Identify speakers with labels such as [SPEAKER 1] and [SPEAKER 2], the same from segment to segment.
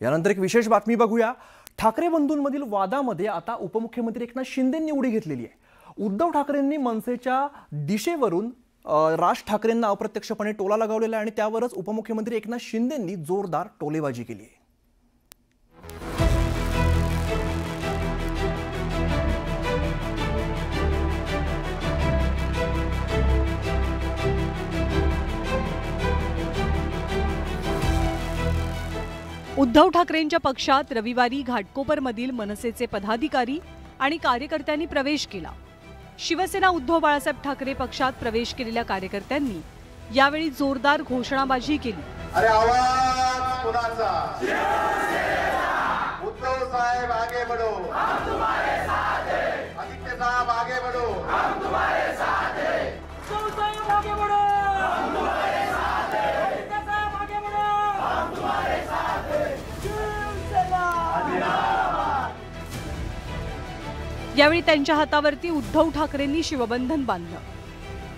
[SPEAKER 1] यानंतर एक विशेष बातमी बघूया। ठाकरे बंधूंमधील वादामध्ये आता उपमुख्यमंत्री एकनाथ शिंदेंनी उडी घेतलेली आहे। उद्धव ठाकरेंनी मनसेच्या दिशेवरून राज ठाकरेंना अप्रत्यक्षपणे टोला लगावलेला आहे आणि त्यावरच उपमुख्यमंत्री एकनाथ शिंदेंनी जोरदार टोलेबाजी केली आहे।
[SPEAKER 2] उद्धव ठाकरेंच्या पक्षात रविवारी घाटकोपरमधील मनसेचे पदाधिकारी आणि कार्यकर्त्यांनी प्रवेश केला। शिवसेना उद्धव बाळासाहेब ठाकरे पक्षात प्रवेश केलेल्या कार्यकर्त्यांनी यावेळी जोरदार घोषणाबाजी केली।
[SPEAKER 3] अरे आवाज कुणाचा? उद्धव साहेब आगे बढ़ो, हम तुम्हारे साथ हैं। आदित्य साहब आगे बढ़ो, हम तुम्हारे साथ हैं। उद्धव साहेब आगे बढ़ो, हम तुम्हारे साथ हैं। आदित्य साहब आगे बढ़ो, हम तुम्हारे साथ हैं।
[SPEAKER 2] यावेळी त्यांच्या हातावरती उद्धव ठाकरेंनी शिवबंधन बांधलं।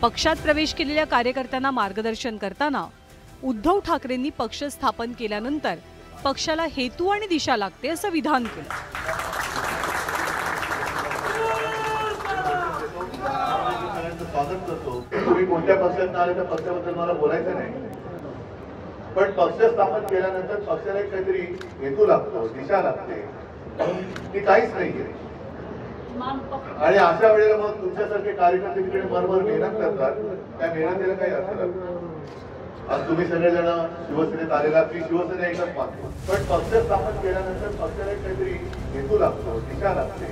[SPEAKER 2] पक्षात प्रवेश केलेल्या कार्यकर्त्यांना मार्गदर्शन करताना उद्धव ठाकरेंनी पक्ष स्थापन केल्यानंतर पक्षाला हेतू आणि दिशा लागते असं विधान केलं।
[SPEAKER 3] स्वागत करतो। तुम्ही कोणत्या पक्षात आले तर पक्षाबद्दल मला बोलायचं नाही, पण पक्ष स्थापन केल्यानंतर पक्षाला काहीतरी हेतू लागतो, दिशा लागते, ती काहीच नाहीये। आणि अशा वेळेला मग तुमच्यासारखे कार्यकर्ते तिकडे बरोबर मेहनत करतात, त्या मेहनतीला काही अर्थ लागतो। आज तुम्ही सगळेजण शिवसेनेत आलेला की शिवसेना एकच मागतो, पण पक्ष स्थापन केल्यानंतर पक्षाला काहीतरी हेतू लागतो, दिशा लागते,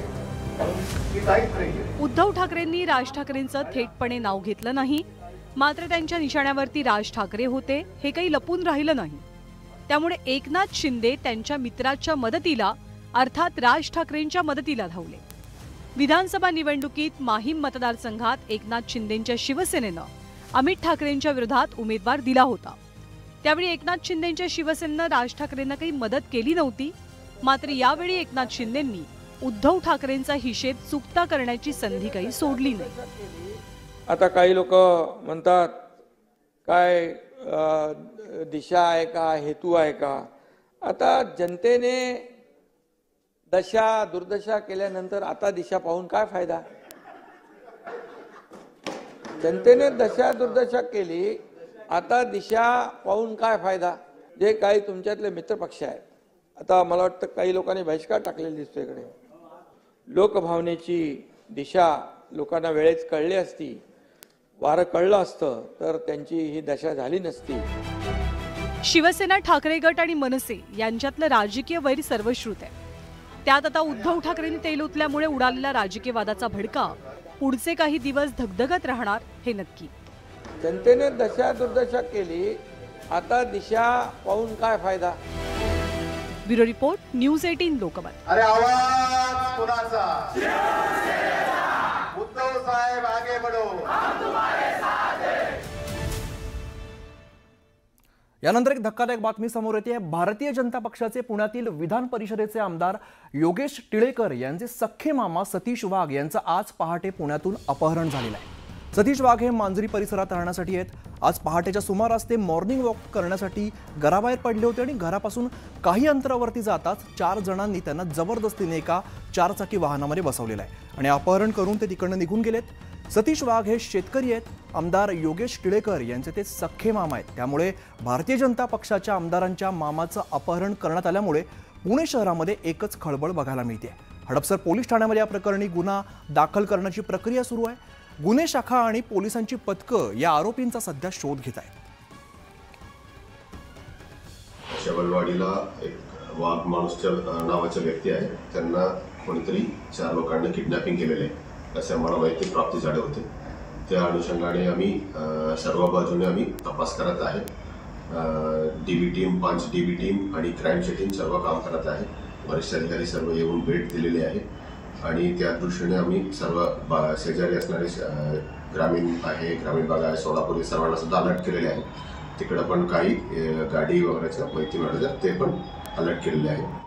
[SPEAKER 3] ती काहीच नाहीये।
[SPEAKER 2] उद्धव ठाकरेंनी राज ठाकरेंचं थेटपणे नाव घेतलं नाही, मात्र त्यांच्या निशाण्यावरती राज ठाकरे होते हे काही लपून राहिलं नाही। त्यामुळे एकनाथ शिंदे त्यांच्या मित्राच्या मदतीला अर्थात राज ठाकरेंच्या मदतीला धावले। विधानसभा निवडणुकीत माहीम मतदारसंघात एकनाथ शिंदेंच्या शिवसेनेनं अमित ठाकरेंच्या विरोधात उमेदवार दिला होता। त्यावेळी एकनाथ शिंदेंच्या शिवसेनेनं राज ठाकरेंना काही मदत केली नव्हती, मात्र यावेळी एकनाथ शिंदेंनी उद्धव ठाकरेंचा हिशेब चुकता करण्याची संधी काही सोडली नाही।
[SPEAKER 4] आता काही लोक म्हणतात काय दिशा आहे का, हेतू आहे का? आता जनतेने दशा दुर्दशा केल्यानंतर आता दिशा पाहून काय फायदा? जनतेने दशा दुर्दशा केली, आता दिशा पाहून काय फायदा? जे काही तुमच्यातले मित्रपक्ष आहेत, आता मला वाटतं काही लोकांनी बहिष्कार टाकलेला दिसतो इकडे। लोकभावनेची दिशा लोकांना वेळेत कळली असती, वारं कळलं असतं तर त्यांची ही दशा झाली नसती।
[SPEAKER 2] शिवसेना, ठाकरे गट आणि मनसे यांच्यातलं राजकीय वैर सर्वश्रुत आहे। त्यात आता उद्धव ठाकरेंनी तेल ओतल्यामुळे उडालेला राजकीय वादाचा भडका पुढचे काही दिवस धगधगत राहणार हे नक्की।
[SPEAKER 4] जनतेने दशा दुर्दशा केली, आता दिशा पाहून काय फायदा?
[SPEAKER 2] Bureau report, news 18 Lokmat.
[SPEAKER 3] अरे आवाज कुणाचा? उद्धव साहेब आगे बढ़ो, हम तुम्हारे साथ हैं।
[SPEAKER 1] यानंतर एक धक्कादायक बातमी समोर येते। भारतीय जनता पक्षाचे पुण्यातील विधान परिषदेचे आमदार योगेश टिळेकर यांचे सख्खे मामा सतीश वाघ यांचं आज पहाटे पुण्यातून अपहरण झालेलं आहे। सतीश वाघ हे मांजरी परिसरात राहण्यासाठी आहेत। आज पहाटेच्या सुमारास ते मॉर्निंग वॉक करण्यासाठी घराबाहेर पडले होते आणि घरापासून काही अंतरावरती जाताच 4 जणांनी त्यांना जबरदस्तीने एका 4चाकी वाहनामध्ये बसवलेलं आहे आणि अपहरण करून ते तिकडनं निघून गेलेत। सतीश वाघ हे शेतकरी आहेत। आमदार योगेश टिळेकर यांचे ते सख्खे मामा आहेत। त्यामुळे भारतीय जनता पक्षाच्या आमदारांच्या मामाचं अपहरण करण्यात आल्यामुळे पुणे शहरामध्ये एकच खळबळ बघायला मिळते। हडपसर पोलीस ठाण्यामध्ये या प्रकरणी गुन्हा दाखल करण्याची प्रक्रिया सुरू आहे। गुन्हे शाखा आणि पोलिसांची पथकं या आरोपींचा सध्या शोध घेत आहेत।
[SPEAKER 5] शबलवाडीला एक वाघ माणूस नावाचा व्यक्ती आहे, त्यांना कोणीतरी 4 लोकांनी किडनॅपिंग केलेले असे आम्हाला माहिती प्राप्ती झाली होती। त्या अनुषंगाने आम्ही सर्व बाजूने आम्ही तपास करत आहे। DB टीम, 5 DB टीम आणि क्राईमची टीम सर्व काम करत आहे। वरिष्ठ अधिकारी सर्व येऊन भेट दिलेले आहे आणि त्या दृष्टीने आम्ही सर्व शेजारी असणारे ग्रामीण भाग आहे, सोलापूर सर्वांना सुद्धा अलर्ट केलेले आहे। तिकडे पण काही गाडी वगैरेच्या माहिती मिळाली ते पण अलर्ट केलेले आहे।